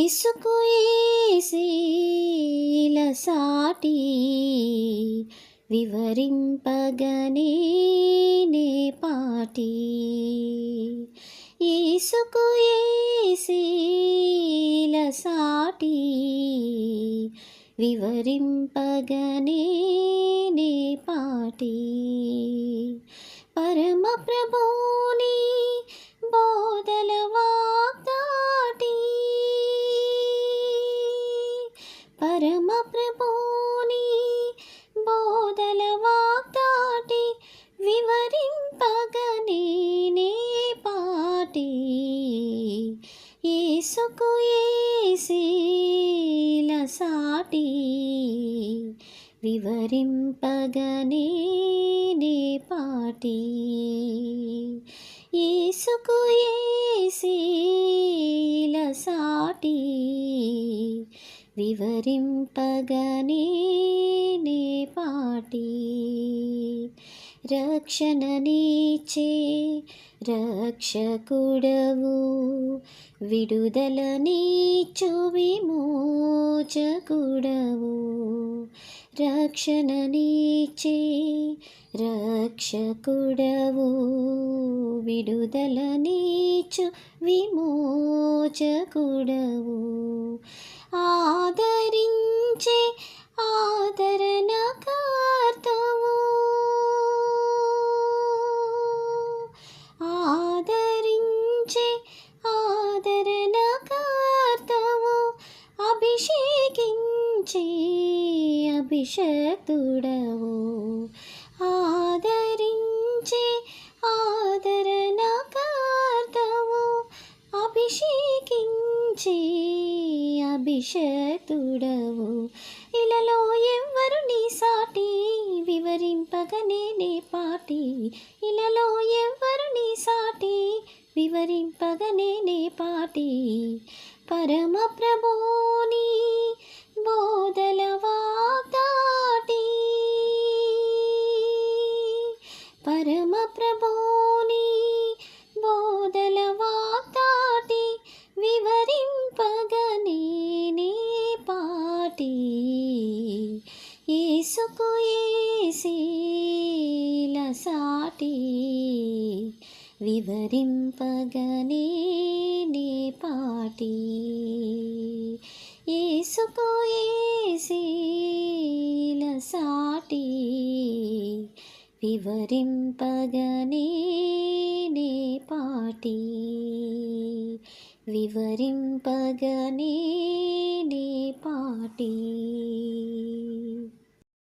యేసుకు యేసీల సాటి వివరింపగనే నే పాటి. యేసుకు యేసీల సాటి వివరింపగనే నే పాటి. పరమ ప్రభుని బోధల వాగ్దాటి, పరమ ప్రభుని బోధల వాగ్దాటి వివరింపగనే నే పాటి. యేసుకు యేసీల సాటి వివరింపగనే నే పాటి. యేసుకు యేసీల సాటి వివరింపగనే నే పాటి. రక్షణనిచ్చే రక్షకుడవు, విడుదలనిచ్చు విమోచకుడవు. రక్షణనిచ్చే రక్షకుడవు, విడుదలనిచ్చు విమోచకుడవు. ఆదరించే ఆదరణకర్తవు, ఆదరించే ఆదరణకర్తవు. అభిషేకించే అభిషక్తుడవు, ఆదరించే ఆదరణకర్తవు. అభిషేకించే అభిషక్తుడవు. ఇలలో ఎవ్వరు నీ సాటి వివరింపగనే నే పాటి. ఇలలో ఎవ్వరు నీ సాటి వివరింపగనే నే పాటి. పరమ ప్రభుని బోధల వాగ్దాటి, పరమ ప్రభుని బోధల వాగ్దాటి వివరింపగనే నే పాటి. యేసుకు యేసీల సాటి వివరింపగనే నే పాటి. యేసుకు యేసీల సాటి వివరింపగనే నే పాటి. వివరింపగనే నే పాటి.